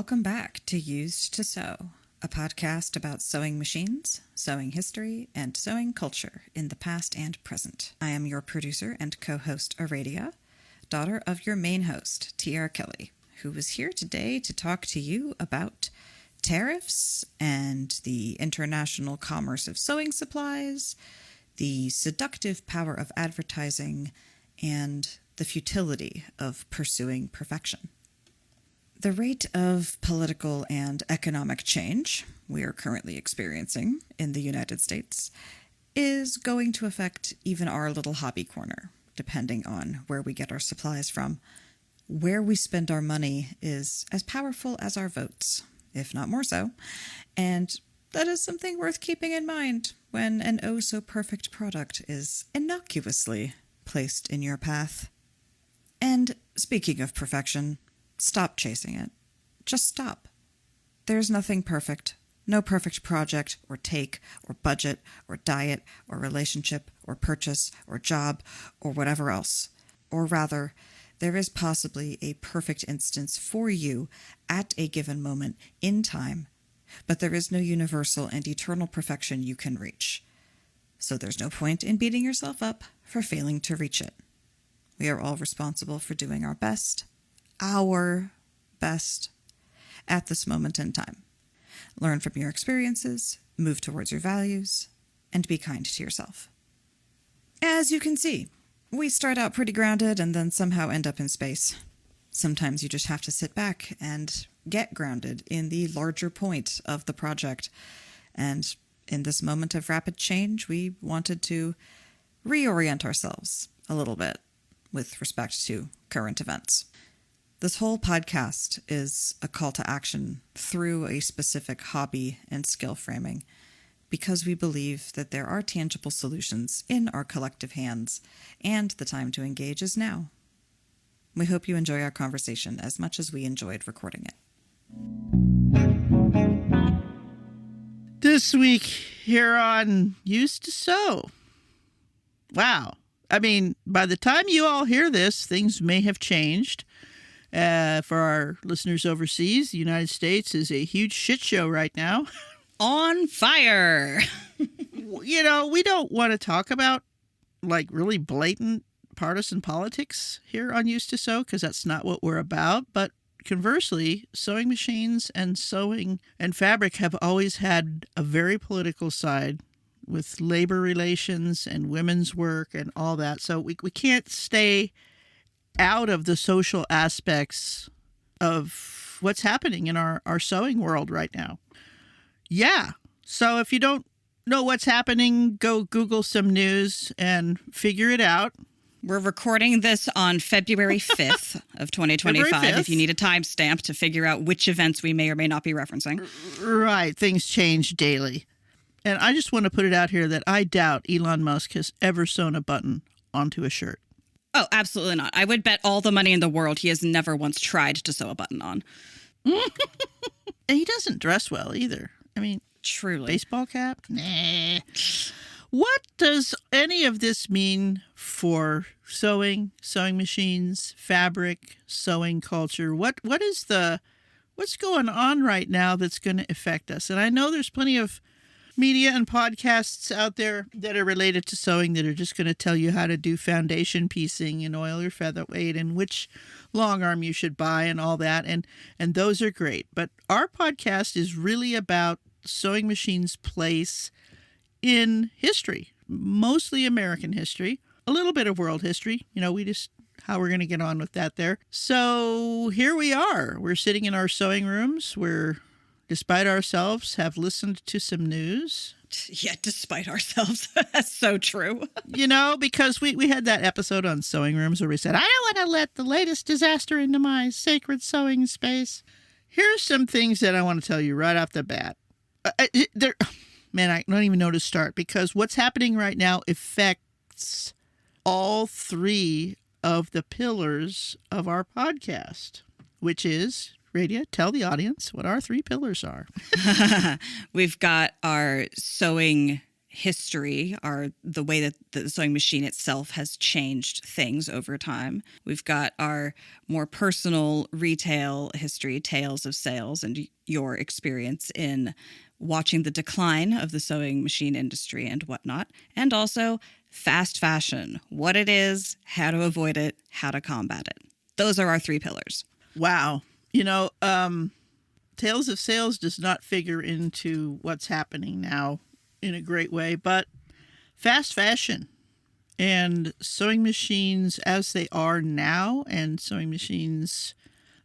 Welcome back to Used to Sew, a podcast about sewing machines, sewing history, and sewing culture in the past and present. I am your producer and co-host Aradia, daughter of your main host, T.R. Kelly, who is here today to talk to you about tariffs and the international commerce of sewing supplies, the seductive power of advertising, and the futility of pursuing perfection. The rate of political and economic change we are currently experiencing in the United States is going to affect even our little hobby corner, depending on where we get our supplies from. Where we spend our money is as powerful as our votes, if not more so, and that is something worth keeping in mind when an oh-so-perfect product is innocuously placed in your path. And speaking of perfection, stop chasing it. Just stop. There's nothing perfect. No perfect project or take or budget or diet or relationship or purchase or job or whatever else. Or rather, there is possibly a perfect instance for you at a given moment in time, but there is no universal and eternal perfection you can reach. So there's no point in beating yourself up for failing to reach it. We are all responsible for doing our best at this moment in time. Learn from your experiences, move towards your values, and be kind to yourself. As you can see, we start out pretty grounded and then somehow end up in space. Sometimes you just have to sit back and get grounded in the larger point of the project. And in this moment of rapid change, we wanted to reorient ourselves a little bit with respect to current events. This whole podcast is a call to action through a specific hobby and skill framing because we believe that there are tangible solutions in our collective hands and the time to engage is now. We hope you enjoy our conversation as much as we enjoyed recording it. This week here on Used to Sew. Wow. I mean, by the time you all hear this, things may have changed. For our listeners overseas, the United States is a huge shit show right now. On fire. You know, we don't want to talk about like really blatant partisan politics here on Used to Sew because that's not what we're about. But conversely, sewing machines and sewing and fabric have always had a very political side with labor relations and women's work and all that. So we can't stay out of the social aspects of what's happening in our sewing world right now. Yeah. So if you don't know what's happening, go Google some news and figure it out. We're recording this on February 5th of 2025, February 5th. if you need a timestamp to figure out which events we may or may not be referencing. Right. Things change daily. And I just want to put it out here that I doubt Elon Musk has ever sewn a button onto a shirt. Oh, absolutely not. I would bet all the money in the world he has never once tried to sew a button on. And he doesn't dress well either. I mean, Truly. baseball cap? Nah. What does any of this mean for sewing machines, fabric, sewing culture? What's going on right now that's going to affect us? And I know there's plenty of media and podcasts out there that are related to sewing that are just going to tell you how to do foundation piecing and oil your featherweight and which long arm you should buy and all that. And those are great. But our podcast is really about sewing machines' place in history, mostly American history, a little bit of world history. You know, how we're going to get on with that there. So here we are. We're sitting in our sewing rooms. Despite ourselves, have listened to some news. Yeah, despite ourselves. That's so true. You know, because we had that episode on sewing rooms where we said, I don't want to let the latest disaster into my sacred sewing space. Here's some things that I want to tell you right off the bat. Man, I don't even know to start because what's happening right now affects all three of the pillars of our podcast, which is... Radia, tell the audience what our three pillars are. We've got our sewing history, the way that the sewing machine itself has changed things over time. We've got our more personal retail history, tales of sales, and your experience in watching the decline of the sewing machine industry and whatnot. And also fast fashion, what it is, how to avoid it, how to combat it. Those are our 3 pillars. Wow. Tales of Sales does not figure into what's happening now in a great way, but fast fashion and sewing machines as they are now, and sewing machines,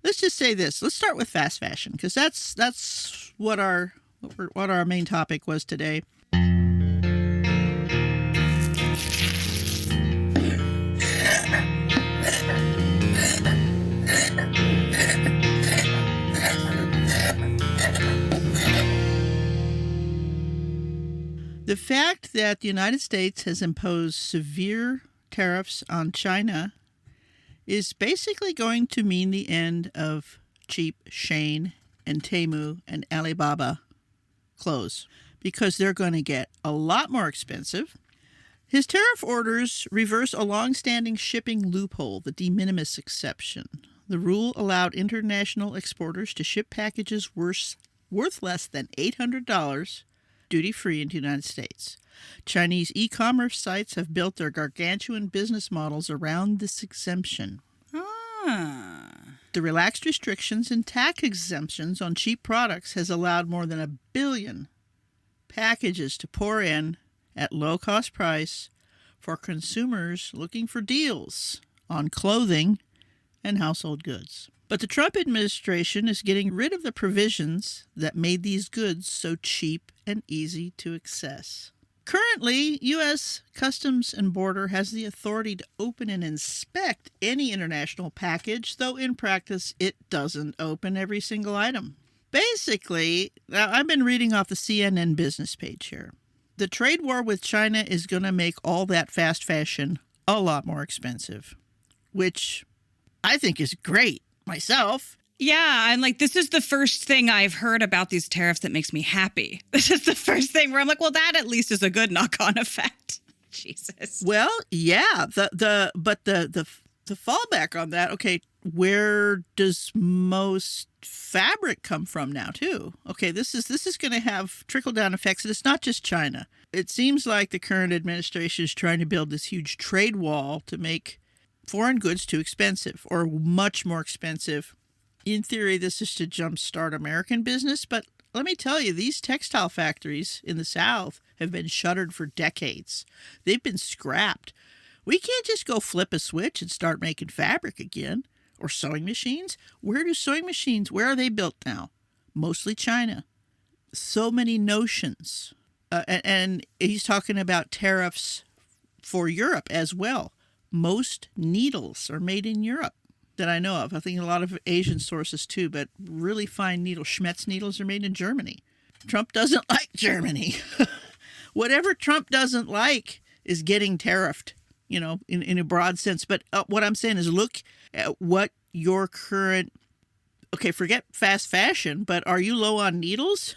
let's just say this. Let's start with fast fashion, because that's what our main topic was today. The fact that the United States has imposed severe tariffs on China is basically going to mean the end of cheap Shein and Temu and Alibaba clothes, because they're going to get a lot more expensive. His tariff orders reverse a long-standing shipping loophole, the de minimis exception. The rule allowed international exporters to ship packages worth less than $800 duty-free into the United States. Chinese e-commerce sites have built their gargantuan business models around this exemption. The relaxed restrictions and tax exemptions on cheap products has allowed more than 1 billion packages to pour in at low-cost price for consumers looking for deals on clothing and household goods. But the Trump administration is getting rid of the provisions that made these goods so cheap and easy to access. Currently, U.S. Customs and Border has the authority to open and inspect any international package, though in practice it doesn't open every single item. Basically, now I've been reading off the CNN business page here. The trade war with China is going to make all that fast fashion a lot more expensive, which I think is great myself. Yeah, I'm like, this is the first thing I've heard about these tariffs that makes me happy. This is the first thing where I'm like, well, that at least is a good knock-on effect. Jesus. Well, yeah, the fallback on that, okay, where does most fabric come from now too? Okay, this is going to have trickle-down effects, and it's not just China. It seems like the current administration is trying to build this huge trade wall to make foreign goods too expensive, or much more expensive. In theory, this is to jumpstart American business, but let me tell you, these textile factories in the South have been shuttered for decades. They've been scrapped. We can't just go flip a switch and start making fabric again, or sewing machines. Where are they built now? Mostly China. So many notions. And he's talking about tariffs for Europe as well. Most needles are made in Europe that I know of. I think a lot of Asian sources too, but really fine needles, Schmetz needles, are made in Germany. Trump doesn't like Germany. Whatever Trump doesn't like is getting tariffed, in a broad sense. But what I'm saying is, look at what your current, okay, forget fast fashion, but are you low on needles?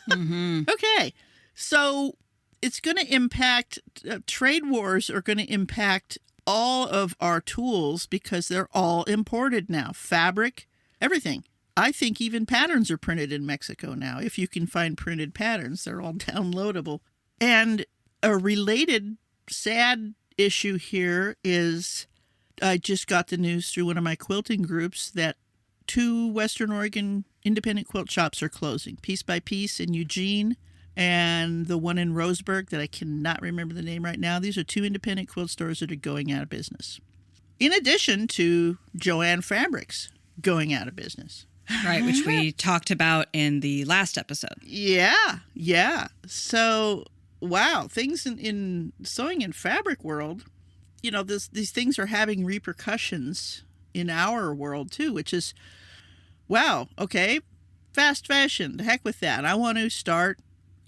Mm-hmm. Okay. So it's going to impact, trade wars are going to impact all of our tools because they're all imported now. Fabric, everything. I think even patterns are printed in Mexico now. If you can find printed patterns, they're all downloadable. And a related sad issue here is I just got the news through one of my quilting groups that 2 Western Oregon independent quilt shops are closing. Piece by Piece in Eugene and the one in Roseburg that I cannot remember the name right now. These are 2 independent quilt stores that are going out of business. In addition to Joann Fabrics going out of business. Right, which we talked about in the last episode. Yeah. So, wow, things in sewing and fabric world, these things are having repercussions in our world too, which is, wow, okay, fast fashion, the heck with that. I want to start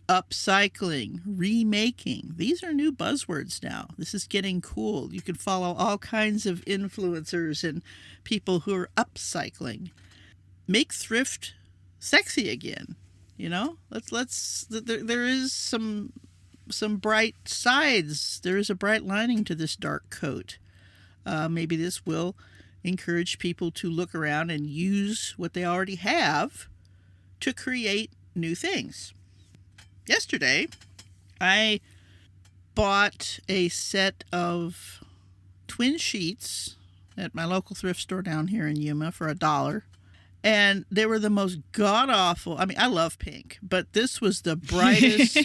upcycling, remaking. These are new buzzwords now. This is getting cool. You can follow all kinds of influencers and people who are upcycling. Make thrift sexy again. There is some some bright sides. There is a bright lining to this dark coat. Maybe this will encourage people to look around and use what they already have to create new things. Yesterday, I bought a set of twin sheets at my local thrift store down here in Yuma for $1. And they were the most god-awful. I mean, I love pink, but this was the brightest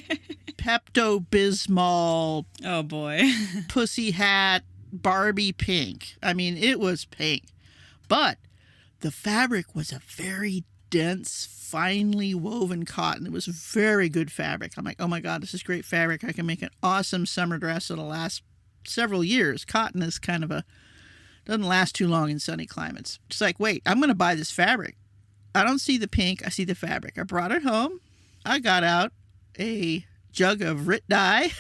Pepto-Bismol, Oh boy. pussy hat, Barbie pink. I mean, it was pink. But the fabric was a very dense, finely woven cotton. It was very good fabric. I'm like, oh my God, this is great fabric. I can make an awesome summer dress that'll last several years. Cotton is kind of doesn't last too long in sunny climates. It's like, wait, I'm going to buy this fabric. I don't see the pink. I see the fabric. I brought it home. I got out a jug of Rit dye.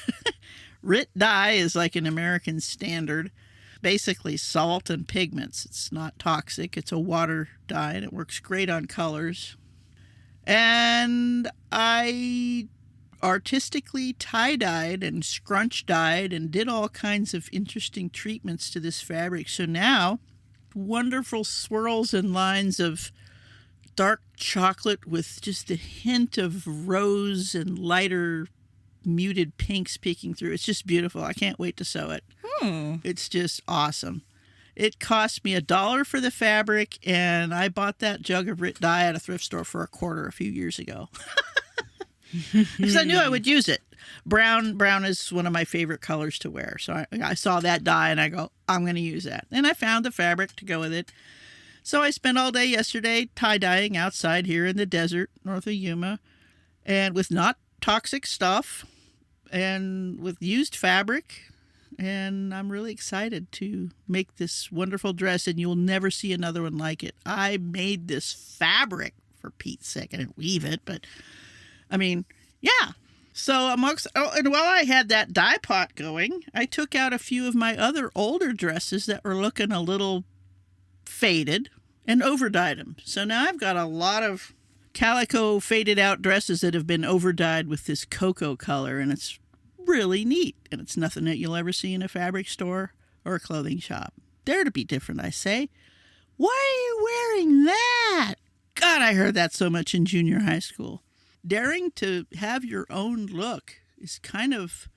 Rit dye is like an American standard, basically salt and pigments. It's not toxic. It's a water dye, and it works great on colors. And I artistically tie-dyed and scrunch-dyed and did all kinds of interesting treatments to this fabric. So now, wonderful swirls and lines of dark chocolate with just a hint of rose and lighter muted pinks peeking through. It's just beautiful. I can't wait to sew it. It's just awesome. It cost me $1 for the fabric, and I bought that jug of Rit dye at a thrift store for $0.25 a few years ago. Because I knew I would use it. Brown is one of my favorite colors to wear. So I saw that dye and I go, I'm going to use that. And I found the fabric to go with it. So I spent all day yesterday tie-dyeing outside here in the desert north of Yuma, and with not toxic stuff and with used fabric. And I'm really excited to make this wonderful dress, and you'll never see another one like it. I made this fabric, for Pete's sake. I didn't weave it, but I mean, yeah. So and while I had that dye pot going, I took out a few of my other older dresses that were looking a little faded and over-dyed them. So now I've got a lot of calico faded out dresses that have been over-dyed with this cocoa color, and it's really neat. And it's nothing that you'll ever see in a fabric store or a clothing shop. Dare to be different, I say. Why are you wearing that? God, I heard that so much in junior high school. Daring to have your own look is kind of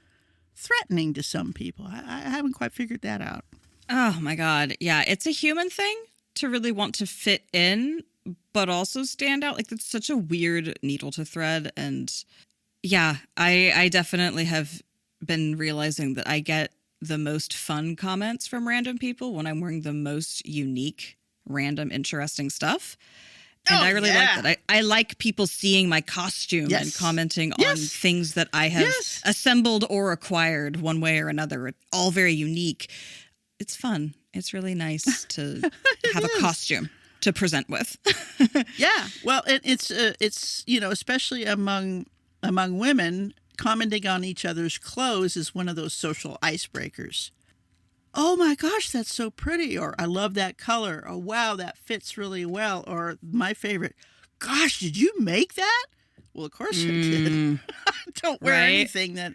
threatening to some people. I haven't quite figured that out. Oh my God. Yeah, it's a human thing to really want to fit in, but also stand out. Like, it's such a weird needle to thread. And yeah, I definitely have been realizing that I get the most fun comments from random people when I'm wearing the most unique, random, interesting stuff. And I really like that. I like people seeing my costume and commenting on things that I have assembled or acquired one way or another. All very unique. It's fun. It's really nice to have a costume to present with. Yeah. Well, it's especially among women, commenting on each other's clothes is one of those social icebreakers. Oh my gosh, that's so pretty. Or I love that color. Oh, wow, that fits really well. Or my favorite, gosh, did you make that? Well, of course I did. I don't wear anything that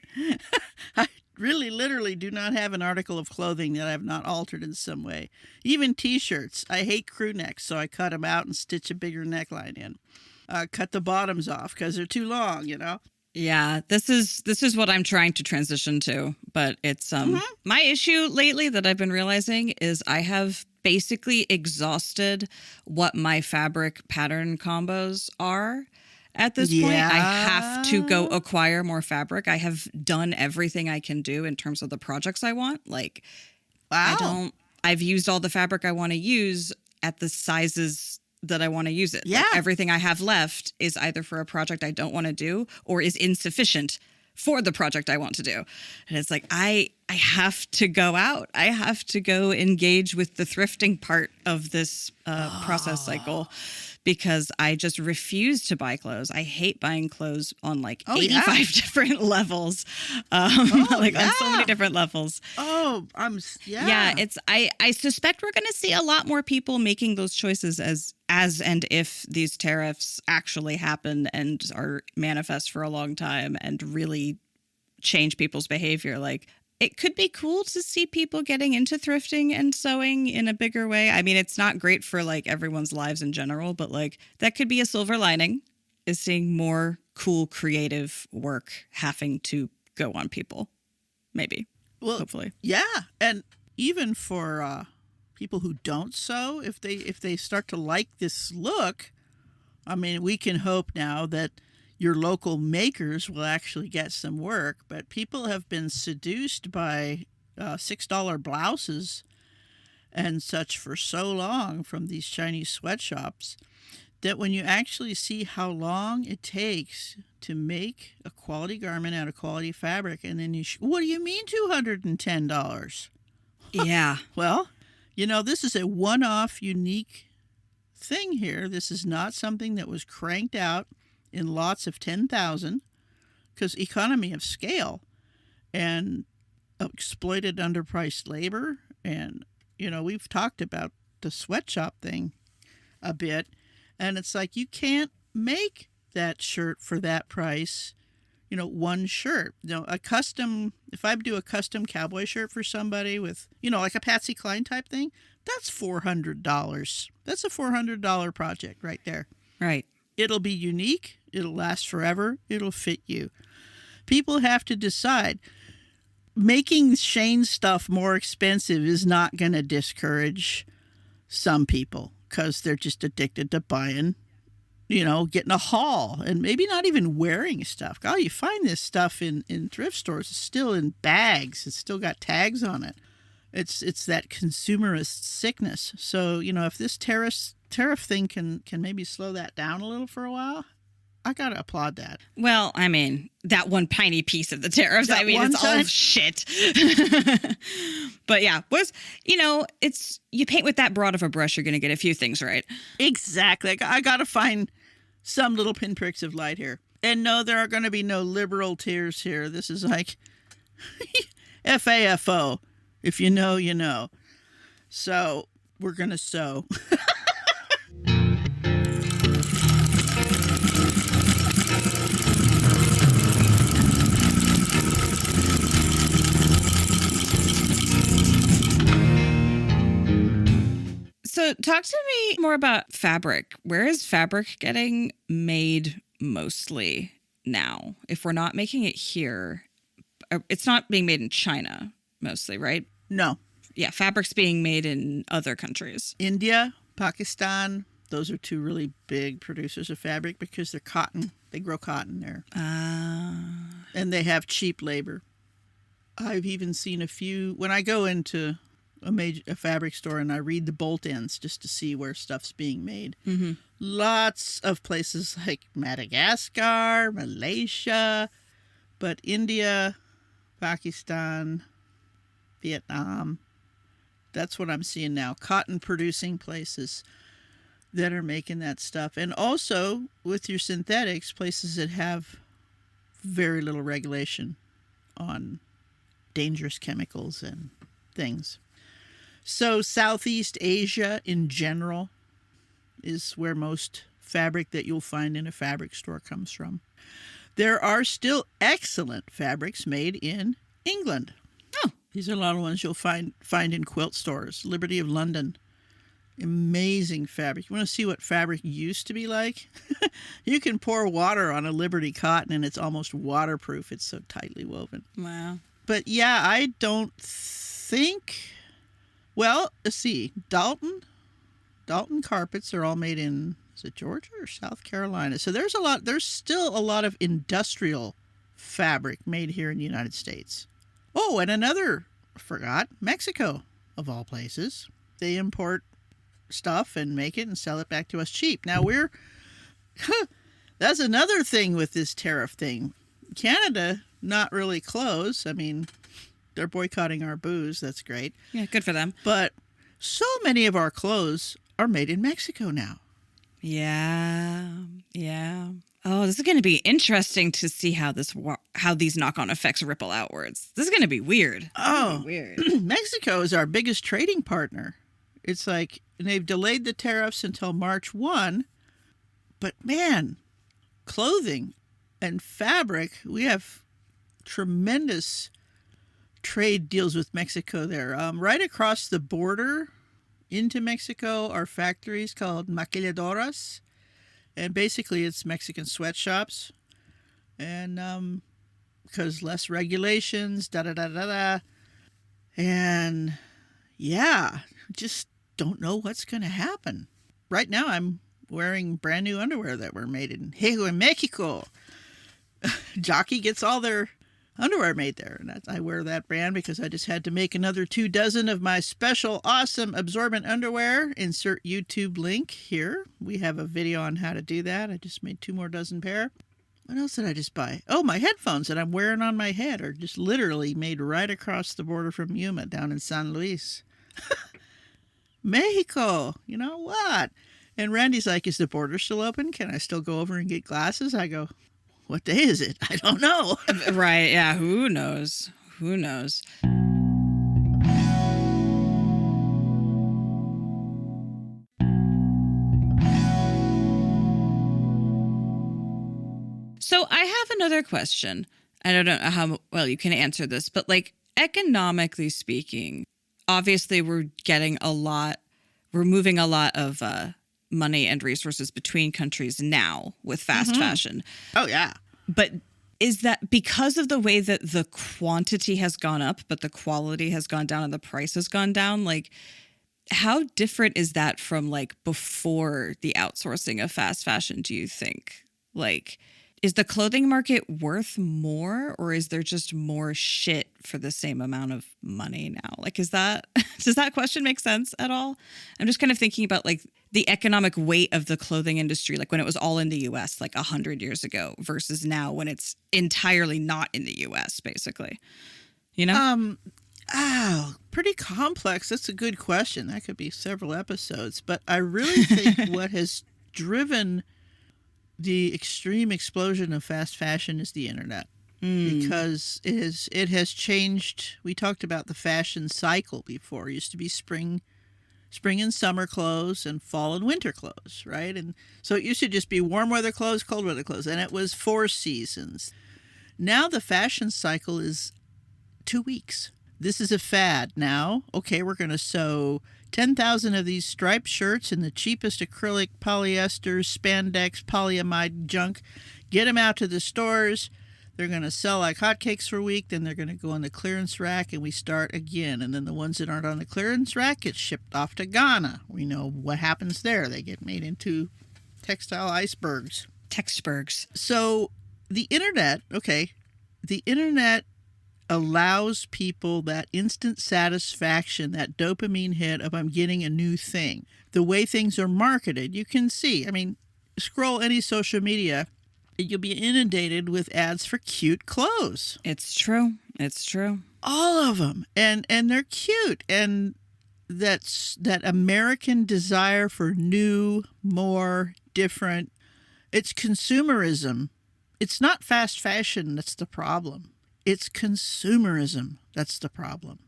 I really literally do not have an article of clothing that I have not altered in some way. Even T-shirts. I hate crew necks, so I cut them out and stitch a bigger neckline in. Cut the bottoms off because they're too long, Yeah, this is what I'm trying to transition to, but it's my issue lately that I've been realizing is I have basically exhausted what my fabric pattern combos are at this point. I have to go acquire more fabric. I have done everything I can do in terms of the projects I want. Like, I've used all the fabric I want to use at the sizes that I want to use it. Yeah. Like, everything I have left is either for a project I don't want to do or is insufficient for the project I want to do. And it's like, I have to go out. I have to go engage with the thrifting part of this process cycle, because I just refuse to buy clothes. I hate buying clothes on 85 different levels, on so many different levels. Yeah. It's I suspect we're going to see a lot more people making those choices as and if these tariffs actually happen and are manifest for a long time and really change people's behavior. Like, it could be cool to see people getting into thrifting and sewing in a bigger way. I mean, it's not great for like everyone's lives in general, but like that could be a silver lining, is seeing more cool creative work having to go on people. Maybe. Well, hopefully. Yeah, and even for people who don't sew, if they start to like this look, I mean, we can hope now that your local makers will actually get some work. But people have been seduced by $6 blouses and such for so long from these Chinese sweatshops that when you actually see how long it takes to make a quality garment out of quality fabric, and then what do you mean $210? Yeah. Well, this is a one-off unique thing here. This is not something that was cranked out in lots of 10,000, because economy of scale and exploited underpriced labor. And, we've talked about the sweatshop thing a bit, and it's like you can't make that shirt for that price, one shirt. If I do a custom cowboy shirt for somebody with, like a Patsy Cline type thing, that's $400. That's a $400 project right there. Right. It'll be unique. It'll last forever. It'll fit you. People have to decide. Making Shane stuff more expensive is not going to discourage some people because they're just addicted to buying, getting a haul and maybe not even wearing stuff. God, you find this stuff in thrift stores. It's still in bags. It's still got tags on it. It's that consumerist sickness. So, if this tariff thing can maybe slow that down a little for a while, I got to applaud that. Well, I mean, that one tiny piece of the tariffs, it's all shit. But yeah, it's, you paint with that broad of a brush, you're going to get a few things right. Exactly. I got to find some little pinpricks of light here. And no, there are going to be no liberal tears here. This is like FAFO. If you know, you know. So we're going to sew. So talk to me more about fabric. Where is fabric getting made mostly now? If we're not making it here, it's not being made in China mostly, right? No. Yeah, fabric's being made in other countries. India, Pakistan, those are two really big producers of fabric because they're cotton. They grow cotton there. And they have cheap labor. I've even seen a few, when I go into a fabric store and I read the bolt ends just to see where stuff's being made. Mm-hmm. Lots of places like Madagascar, Malaysia, but India, Pakistan, Vietnam, that's what I'm seeing now. Cotton producing places that are making that stuff. And also with your synthetics, places that have very little regulation on dangerous chemicals and things. So Southeast Asia in general is where most fabric that you'll find in a fabric store comes from. There are still excellent fabrics made in England. Oh. These are a lot of ones you'll find in quilt stores. Liberty of London. Amazing fabric. You want to see what fabric used to be like? You can pour water on a Liberty cotton and it's almost waterproof. It's so tightly woven. Wow. But yeah, I don't think... Well, let's see. Dalton carpets are all made in, is it Georgia or South Carolina? So there's still a lot of industrial fabric made here in the United States. Oh, and Mexico, of all places. They import stuff and make it and sell it back to us cheap. Now that's another thing with this tariff thing. Canada, not really close. I mean, they're boycotting our booze. That's great. Yeah, good for them. But so many of our clothes are made in Mexico now. Yeah. Oh, this is going to be interesting to see how these knock-on effects ripple outwards. This is going to be weird. Weird. Mexico is our biggest trading partner. It's like, and they've delayed the tariffs until March 1. But man, clothing and fabric, we have tremendous trade deals with Mexico there. Right across the border into Mexico are factories called maquiladoras, and basically it's Mexican sweatshops, and because less regulations, da da da da da, and yeah, just don't know what's going to happen. Right now, I'm wearing brand new underwear that were made in Mexico. Jockey gets all their underwear made there, and I wear that brand because I just had to make another 24 of my special, awesome, absorbent underwear. Insert YouTube link here. We have a video on how to do that. I just made 2 more dozen pair. What else did I just buy? Oh, my headphones that I'm wearing on my head are just literally made right across the border from Yuma down in San Luis. Mexico, you know what? And Randy's like, is the border still open? Can I still go over and get glasses? I go, what day is it? I don't know. Right. Yeah. Who knows? Who knows? So I have another question. I don't know how well you can answer this, but like economically speaking, obviously we're moving a lot of money and resources between countries now with fast fashion. Oh, yeah. But is that because of the way that the quantity has gone up, but the quality has gone down and the price has gone down? Like, how different is that from like before the outsourcing of fast fashion, do you think? Like, is the clothing market worth more, or is there just more shit for the same amount of money now? Like, does that question make sense at all? I'm just kind of thinking about like the economic weight of the clothing industry, like when it was all in the US like 100 years ago versus now when it's entirely not in the US, basically. You know? Pretty complex. That's a good question. That could be several episodes. But I really think what has driven the extreme explosion of fast fashion is the internet. Because it has changed. We talked about the fashion cycle before. It used to be spring and summer clothes and fall and winter clothes, right? And so it used to just be warm weather clothes, cold weather clothes, and it was 4 seasons. Now the fashion cycle is 2 weeks. This is a fad now. Okay, we're going to sew 10,000 of these striped shirts in the cheapest acrylic, polyester, spandex, polyamide junk. Get them out to the stores. They're going to sell like hotcakes for a week. Then they're going to go on the clearance rack, and we start again. And then the ones that aren't on the clearance rack get shipped off to Ghana. We know what happens there. They get made into textile icebergs. Textbergs. So the internet allows people that instant satisfaction, that dopamine hit of I'm getting a new thing. The way things are marketed, you can see. I mean, scroll any social media, you'll be inundated with ads for cute clothes. It's true. It's true. All of them. And they're cute. And that American desire for new, more, different. It's consumerism. It's not fast fashion that's the problem. It's consumerism that's the problem.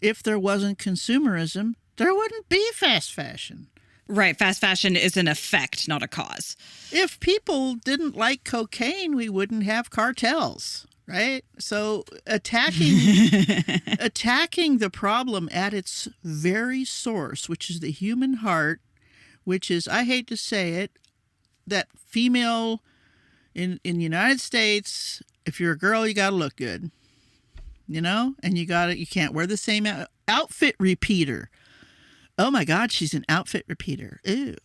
If there wasn't consumerism, there wouldn't be fast fashion. Right. Fast fashion is an effect, not a cause. If people didn't like cocaine, we wouldn't have cartels, right? So attacking the problem at its very source, which is the human heart, which is, I hate to say it, that female in the United States, if you're a girl, you got to look good, you know, and you can't wear the same outfit repeater. Oh my God, she's an outfit repeater. Ew.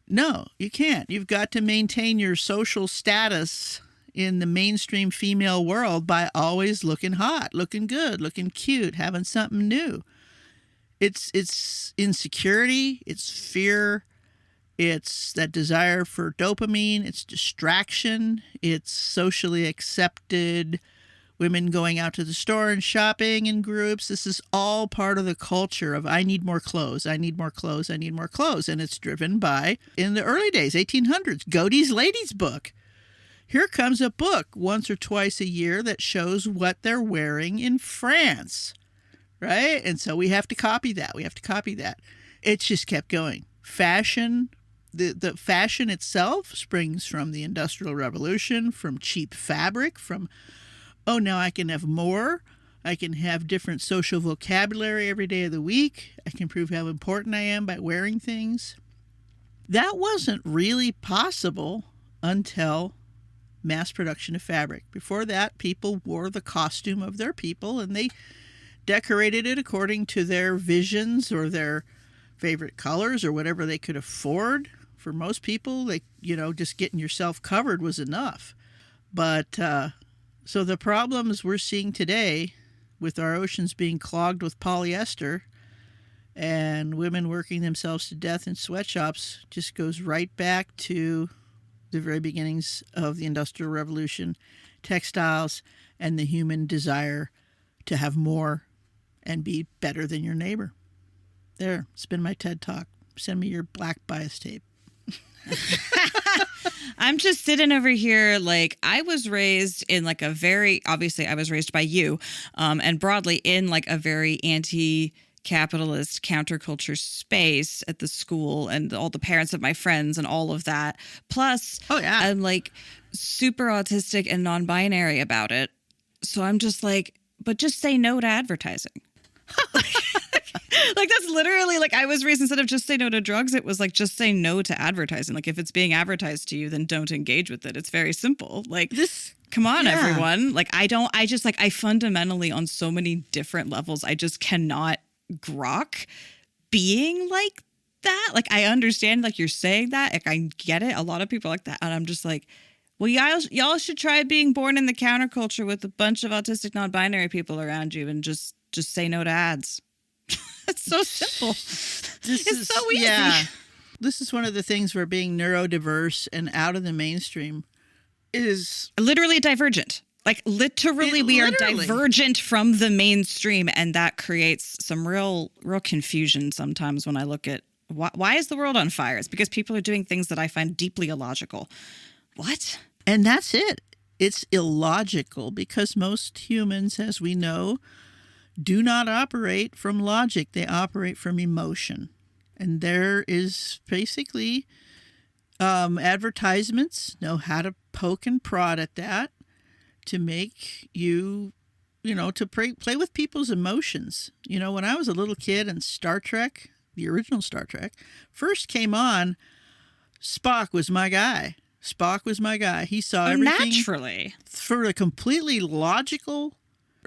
No, you can't. You've got to maintain your social status in the mainstream female world by always looking hot, looking good, looking cute, having something new. It's insecurity, it's fear, it's that desire for dopamine, it's distraction, it's socially accepted women going out to the store and shopping in groups. This is all part of the culture of I need more clothes, I need more clothes, I need more clothes. And it's driven by, in the early days, 1800s, Godey's Ladies Book. Here comes a book once or twice a year that shows what they're wearing in France, right? And so we have to copy that. It's just kept going. Fashion, the fashion itself springs from the Industrial Revolution, from cheap fabric, from oh, now I can have more. I can have different social vocabulary every day of the week. I can prove how important I am by wearing things. That wasn't really possible until mass production of fabric. Before that, people wore the costume of their people, and they decorated it according to their visions or their favorite colors or whatever they could afford. For most people, just getting yourself covered was enough. But so the problems we're seeing today with our oceans being clogged with polyester and women working themselves to death in sweatshops just goes right back to the very beginnings of the Industrial Revolution, textiles, and the human desire to have more and be better than your neighbor. There, it's been my TED Talk. Send me your black bias tape. I'm just sitting over here like I was raised in like a very, obviously I was raised by you, and broadly in like a very anti-capitalist counterculture space at the school, and all the parents of my friends and all of that. Plus, I'm like super autistic and non-binary about it. So I'm just like, but just say no to advertising. Like that's literally like I was raised, instead of just say no to drugs, it was like just say no to advertising. Like if it's being advertised to you, then don't engage with it. It's very simple. Like this, come on, everyone. Like I fundamentally on so many different levels, I just cannot grok being like that. Like I understand like you're saying that, like I get it. A lot of people like that. And I'm just like, well, y'all should try being born in the counterculture with a bunch of autistic non-binary people around you and just say no to ads. It's so simple. It's so easy. Yeah. This is one of the things where being neurodiverse and out of the mainstream is literally divergent. Like literally we are divergent from the mainstream, and that creates some real confusion sometimes when I look at why is the world on fire? It's because people are doing things that I find deeply illogical. What? And that's it. It's illogical because most humans, as we know, do not operate from logic. They operate from emotion. And there is basically advertisements know how to poke and prod at that to make you, to play with people's emotions. When I was a little kid and Star Trek, the original Star Trek, first came on, Spock was my guy. He saw everything naturally for a completely logical.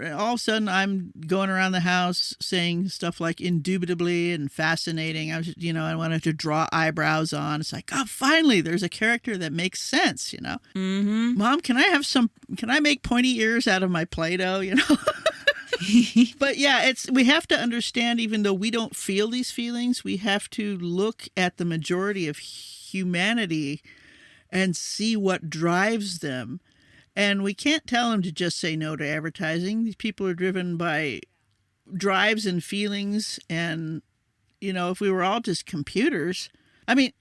All of a sudden, I'm going around the house saying stuff like indubitably and fascinating. I wanted to draw eyebrows on. It's like, oh, finally, there's a character that makes sense, Mm-hmm. Mom, can I make pointy ears out of my Play-Doh, But yeah, we have to understand, even though we don't feel these feelings, we have to look at the majority of humanity and see what drives them. And we can't tell them to just say no to advertising. These people are driven by drives and feelings. And, if we were all just computers,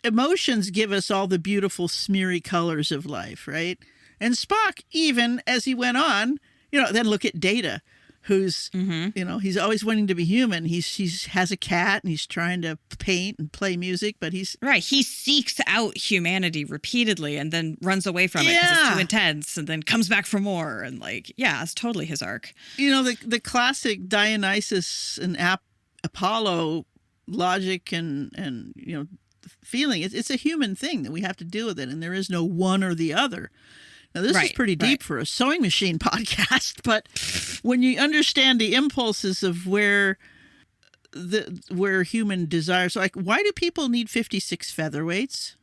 emotions give us all the beautiful smeary colors of life, right? And Spock, even as he went on, then look at Data, who's, he's always wanting to be human. He has a cat and he's trying to paint and play music, but he's... Right. He seeks out humanity repeatedly and then runs away from it because it's too intense, and then comes back for more. And it's totally his arc. The classic Dionysus and Apollo logic and feeling, it's a human thing that we have to deal with it. And there is no one or the other. Now, this is pretty deep for a sewing machine podcast, but when you understand the impulses of where human desires, like why do people need 56 featherweights?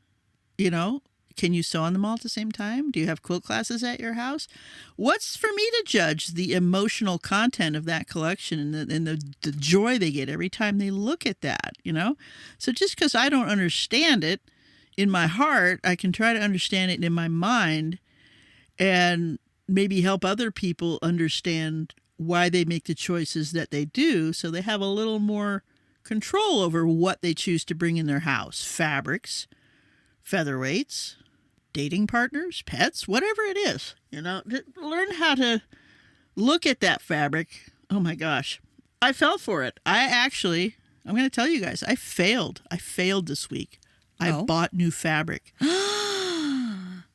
Can you sew on them all at the same time? Do you have quilt classes at your house? What's for me to judge the emotional content of that collection and the joy they get every time they look at that, So just because I don't understand it in my heart, I can try to understand it in my mind and maybe help other people understand why they make the choices that they do, so they have a little more control over what they choose to bring in their house. Fabrics, featherweights, dating partners, pets, whatever it is. Learn how to look at that fabric. Oh my gosh. I fell for it. I'm going to tell you guys, I failed. I failed this week. I bought new fabric.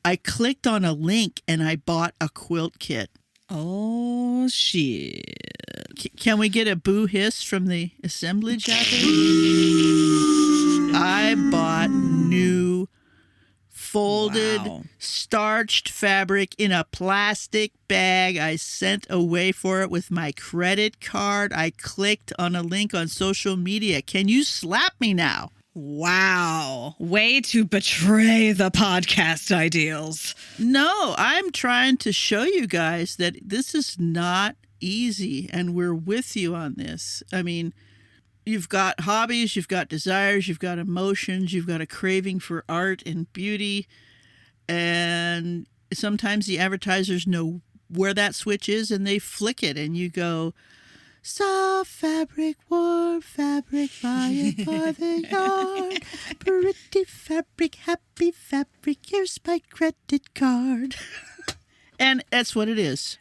I clicked on a link and I bought a quilt kit. Oh, shit. Can we get a boo hiss from the assemblage out there? I bought new folded, Wow. starched fabric in a plastic bag. I sent away for it with my credit card. I clicked on a link on social media. Can you slap me now? Wow. Way to betray the podcast ideals. No, I'm trying to show you guys that this is not easy, and we're with you on this. I mean, you've got hobbies, you've got desires, you've got emotions, you've got a craving for art and beauty, and sometimes the advertisers know where that switch is and they flick it, and you go, soft fabric, warm fabric, buy it by the yard. Pretty fabric, happy fabric, here's my credit card. And that's what it is.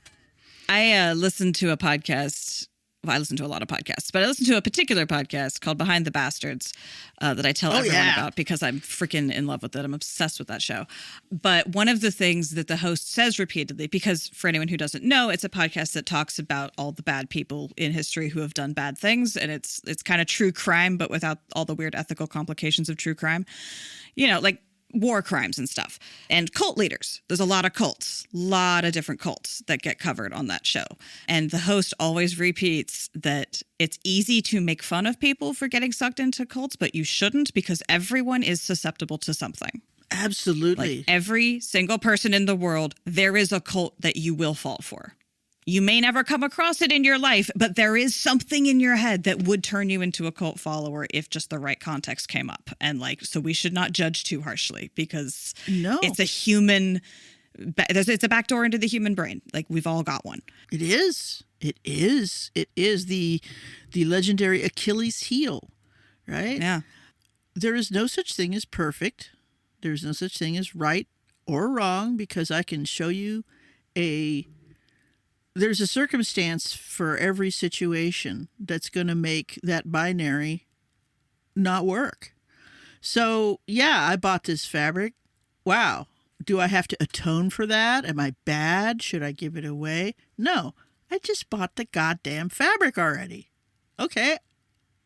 I listened to a podcast. Well, I listen to a lot of podcasts, but I listened to a particular podcast called Behind the Bastards that I tell everyone about because I'm freaking in love with it. I'm obsessed with that show. But one of the things that the host says repeatedly, because for anyone who doesn't know, it's a podcast that talks about all the bad people in history who have done bad things. And it's kind of true crime, but without all the weird ethical complications of true crime. You know, like war crimes and stuff. And cult leaders. There's a lot of cults, a lot of different cults that get covered on that show. And the host always repeats that it's easy to make fun of people for getting sucked into cults, but you shouldn't, because everyone is susceptible to something. Absolutely. Like every single person in the world, there is a cult that you will fall for. You may never come across it in your life, but there is something in your head that would turn you into a cult follower if just the right context came up. And so we should not judge too harshly, because it's a human, it's a backdoor into the human brain. Like, we've all got one. It is. It is. It is the legendary Achilles heel, right? Yeah. There is no such thing as perfect. There's no such thing as right or wrong, because I can show you there's a circumstance for every situation that's going to make that binary not work. So, yeah, I bought this fabric. Wow. Do I have to atone for that? Am I bad? Should I give it away? No. I just bought the goddamn fabric already. Okay.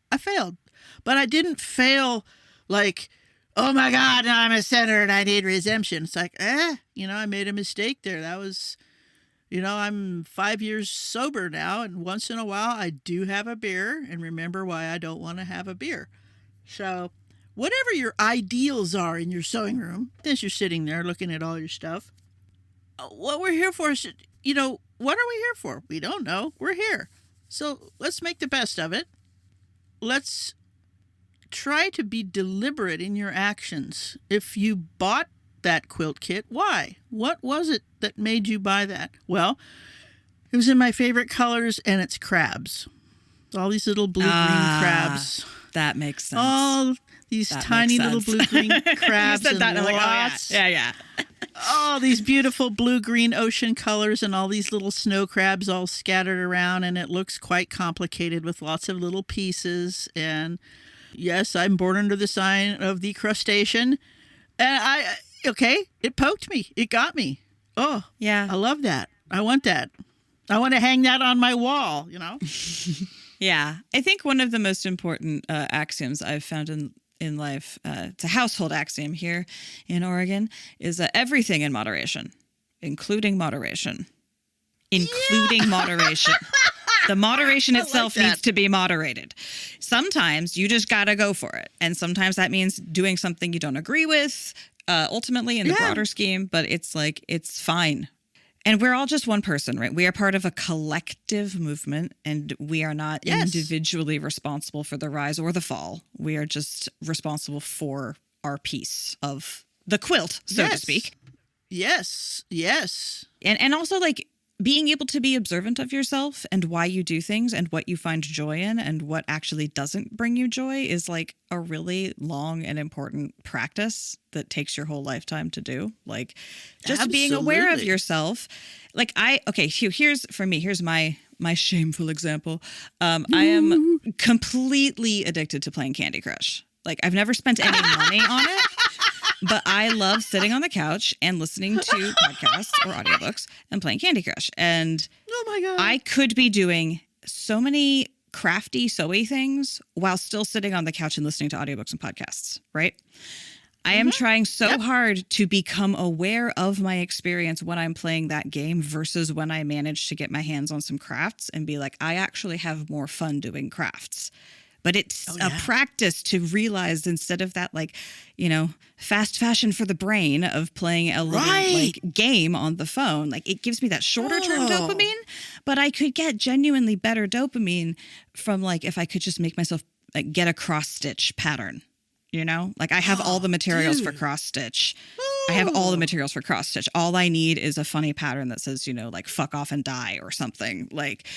I failed. But I didn't fail like, oh my God, now I'm a sinner and I need redemption. It's like, I made a mistake there. That was... I'm 5 years sober now, and once in a while I do have a beer and remember why I don't want to have a beer. So whatever your ideals are in your sewing room, as you're sitting there looking at all your stuff, what we're here for is, what are we here for? We don't know. We're here. So let's make the best of it. Let's try to be deliberate in your actions. If you bought that quilt kit, why? What was it that made you buy that? Well, it was in my favorite colors, and it's crabs. All these little blue-green crabs. That makes sense. All these tiny little blue-green crabs. You said that, and and I'm like, lots. yeah. All these beautiful blue-green ocean colors and all these little snow crabs all scattered around, and it looks quite complicated with lots of little pieces. And yes, I'm born under the sign of the crustacean. And it poked me. It got me. Oh, yeah. I love that. I want that. I want to hang that on my wall, Yeah. I think one of the most important axioms I've found in life, it's a household axiom here in Oregon, is everything in moderation, including moderation. Including moderation. The moderation itself needs to be moderated. Sometimes you just got to go for it. And sometimes that means doing something you don't agree with, ultimately in the broader scheme, but it's fine. And we're all just one person, right? We are part of a collective movement, and we are not individually responsible for the rise or the fall. We are just responsible for our piece of the quilt, so to speak. Yes. And also, like, being able to be observant of yourself and why you do things and what you find joy in and what actually doesn't bring you joy is like a really long and important practice that takes your whole lifetime to do. Like, just being aware of yourself. Like, here's my shameful example. I am completely addicted to playing Candy Crush. Like, I've never spent any money on it. But I love sitting on the couch and listening to podcasts or audiobooks and playing Candy Crush. And Oh my God. I could be doing so many crafty, sewy things while still sitting on the couch and listening to audiobooks and podcasts, right? I am trying so hard to become aware of my experience when I'm playing that game versus when I manage to get my hands on some crafts and be like, I actually have more fun doing crafts. But it's a practice to realize instead of that, like, you know, fast fashion for the brain of playing a little like game on the phone. Like it gives me that shorter term dopamine, but I could get genuinely better dopamine from like if I could just make myself like get a cross stitch pattern, you know, like I have all the materials for cross stitch. I have all the materials for cross stitch. All I need is a funny pattern that says, you know, like fuck off and die or something. Like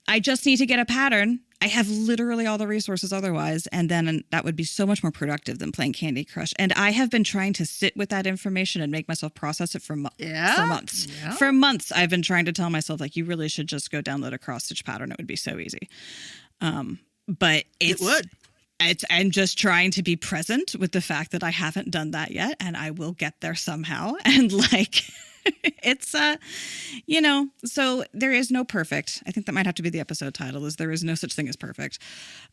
I just need to get a pattern. I have literally all the resources otherwise. And then that would be so much more productive than playing Candy Crush. And I have been trying to sit with that information and make myself process it for months. Yeah. For months, I've been trying to tell myself, like, you really should just go download a cross stitch pattern. It would be so easy. But It would. I'm just trying to be present with the fact that I haven't done that yet. And I will get there somehow. And like... it's you know, so there is no perfect. I think that might have to be the episode title, is there is no such thing as perfect.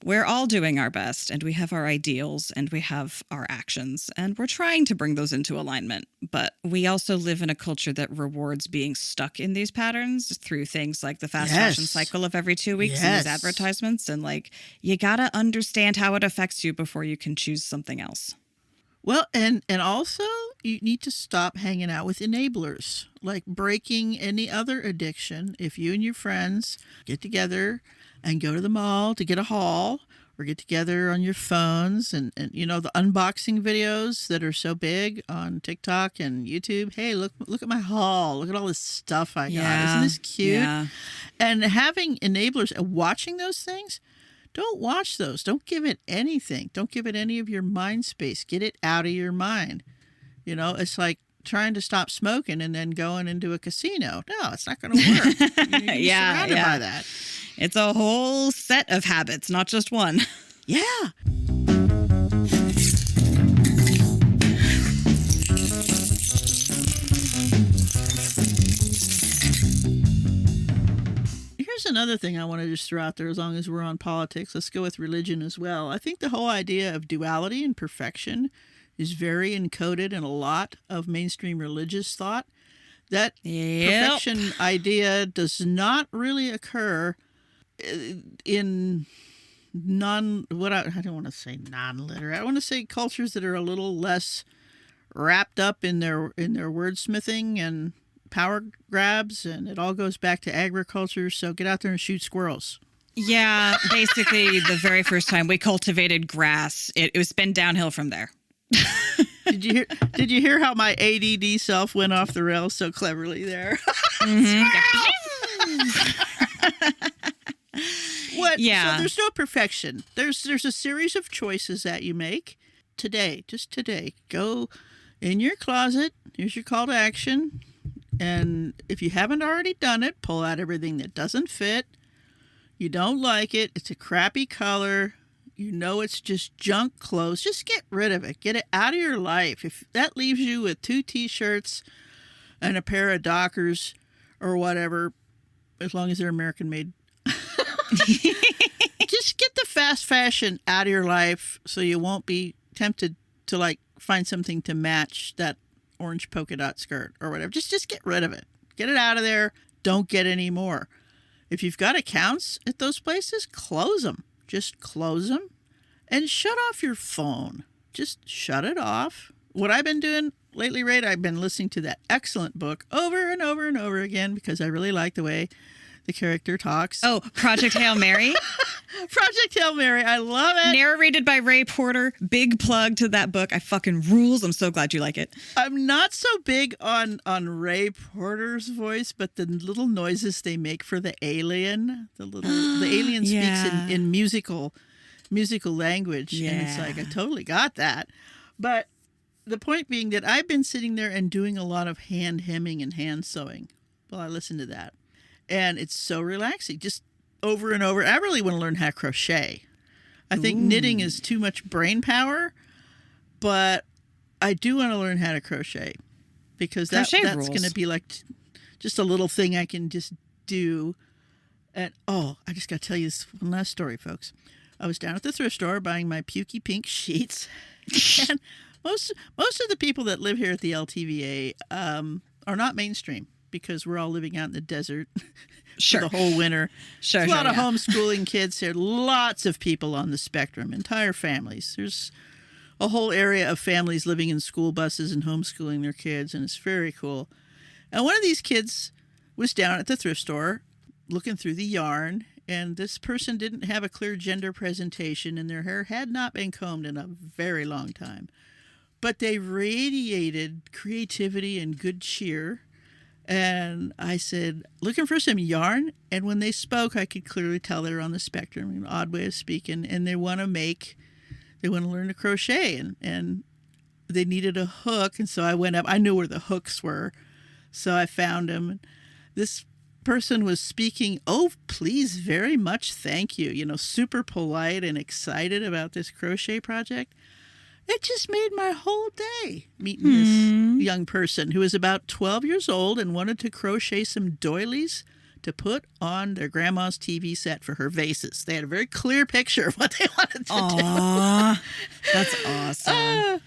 We're all doing our best and we have our ideals and we have our actions and we're trying to bring those into alignment. But we also live in a culture that rewards being stuck in these patterns through things like the fast fashion cycle of every 2 weeks and these advertisements. And like, you gotta understand how it affects you before you can choose something else. Well, and also you need to stop hanging out with enablers, like breaking any other addiction. If you and your friends get together and go to the mall to get a haul or get together on your phones and you know, the unboxing videos that are so big on TikTok and YouTube. Hey, look at my haul. Look at all this stuff I got. Isn't this cute? Yeah. And having enablers and watching those things, don't watch those. Don't give it anything. Don't give it any of your mind space. Get it out of your mind. You know, it's like trying to stop smoking and then going into a casino. No, it's not going to work. You're surrounded by that. It's a whole set of habits, not just one. Yeah. Here's another thing I want to just throw out there as long as we're on politics. Let's go with religion as well. I think the whole idea of duality and perfection is very encoded in a lot of mainstream religious thought. That perfection idea does not really occur in I don't want to say non-literate. I want to say cultures that are a little less wrapped up in their wordsmithing and power grabs, and it all goes back to agriculture. So get out there and shoot squirrels. Yeah, basically the very first time we cultivated grass, it was been downhill from there. Did you hear how my ADD self went off the rails so cleverly there? What? Yeah. So there's no perfection. There's a series of choices that you make today. Just today, go in your closet. Here's your call to action. And if you haven't already done it, pull out everything that doesn't fit. You don't like it. It's a crappy color. You know it's just junk clothes. Just get rid of it. Get it out of your life. If that leaves you with 2 T-shirts and a pair of Dockers or whatever, as long as they're American made. Just get the fast fashion out of your life so you won't be tempted to like find something to match that orange polka dot skirt or whatever. Just get rid of it. Get it out of there. Don't get any more. If you've got accounts at those places, close them. Just close them and shut off your phone. Just shut it off. What I've been doing lately, Ray, I've been listening to that excellent book over and over and over again because I really like the way the character talks. Oh, Project Hail Mary? Project Hail Mary. I love it. Narrated by Ray Porter. Big plug to that book. I fucking rules. I'm so glad you like it. I'm not so big on Ray Porter's voice, but the little noises they make for the alien, the alien speaks in musical language. Yeah. And it's like, I totally got that. But the point being that I've been sitting there and doing a lot of hand hemming and hand sewing while I listen to that. And it's so relaxing, just over and over. I really want to learn how to crochet. I think knitting is too much brain power, but I do want to learn how to crochet because that's rules. going to be like just a little thing I can just do. And I just got to tell you this one last story, folks. I was down at the thrift store buying my pukey pink sheets, and most of the people that live here at the LTVA are not mainstream because we're all living out in the desert for the whole winter. Sure, There's a lot of homeschooling kids here. Lots of people on the spectrum, entire families. There's a whole area of families living in school buses and homeschooling their kids, and it's very cool. And one of these kids was down at the thrift store looking through the yarn, and this person didn't have a clear gender presentation, and their hair had not been combed in a very long time. But they radiated creativity and good cheer. And I said, looking for some yarn? And when they spoke, I could clearly tell they were on the spectrum, an odd way of speaking, and they want to learn to crochet, and they needed a hook. And so I went up. I knew where the hooks were, so I found them. This person was speaking, "Oh, please, very much, thank you," super polite and excited about this crochet project. It just made my whole day meeting this young person who was about 12 years old and wanted to crochet some doilies to put on their grandma's TV set for her vases. They had a very clear picture of what they wanted to do. That's awesome.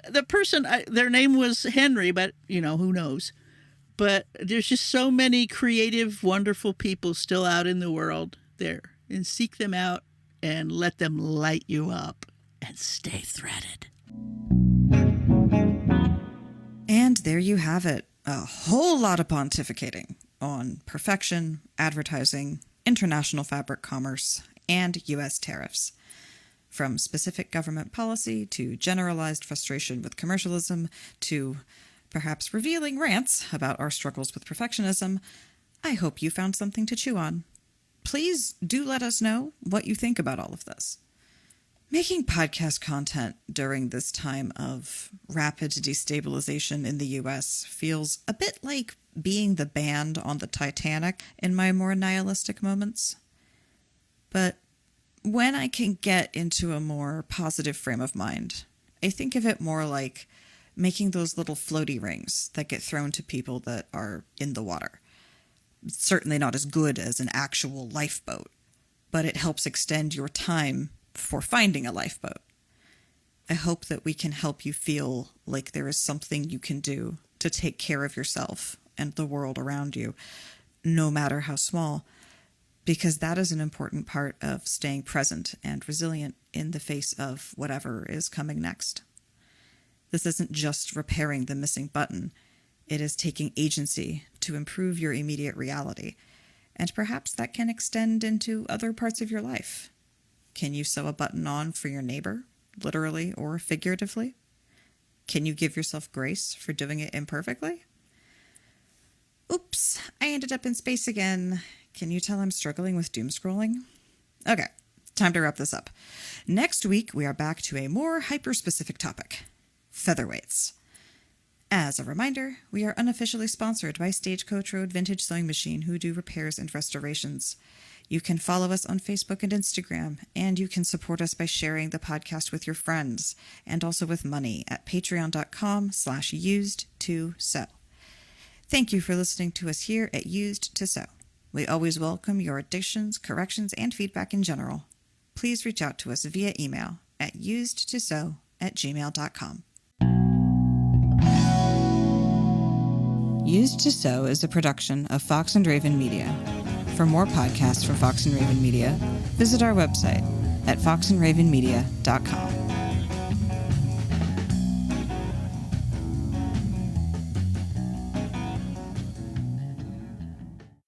The person, their name was Henry, but, who knows? But there's just so many creative, wonderful people still out in the world there. And seek them out and let them light you up. And stay threaded. And there you have it. A whole lot of pontificating on perfection, advertising, international fabric commerce, and U.S. tariffs. From specific government policy to generalized frustration with commercialism to perhaps revealing rants about our struggles with perfectionism, I hope you found something to chew on. Please do let us know what you think about all of this. Making podcast content during this time of rapid destabilization in the U.S. feels a bit like being the band on the Titanic in my more nihilistic moments. But when I can get into a more positive frame of mind, I think of it more like making those little floaty rings that get thrown to people that are in the water. It's certainly not as good as an actual lifeboat, but it helps extend your time for finding a lifeboat. I hope that we can help you feel like there is something you can do to take care of yourself and the world around you, no matter how small, because that is an important part of staying present and resilient in the face of whatever is coming next. This isn't just repairing the missing button. It is taking agency to improve your immediate reality, and perhaps that can extend into other parts of your life. Can you sew a button on for your neighbor, literally or figuratively? Can you give yourself grace for doing it imperfectly? Oops, I ended up in space again. Can you tell I'm struggling with doom scrolling? Okay, time to wrap this up. Next week, we are back to a more hyper-specific topic: featherweights. As a reminder, we are unofficially sponsored by Stagecoach Road Vintage Sewing Machine, who do repairs and restorations. You can follow us on Facebook and Instagram, and you can support us by sharing the podcast with your friends, and also with money at patreon.com/used2sew. Thank you for listening to us here at Used to Sew. We always welcome your additions, corrections, and feedback in general. Please reach out to us via email at usedtosew@gmail.com. Used to Sew is a production of Fox and Raven Media. For more podcasts from Fox and Raven Media, visit our website at foxandravenmedia.com.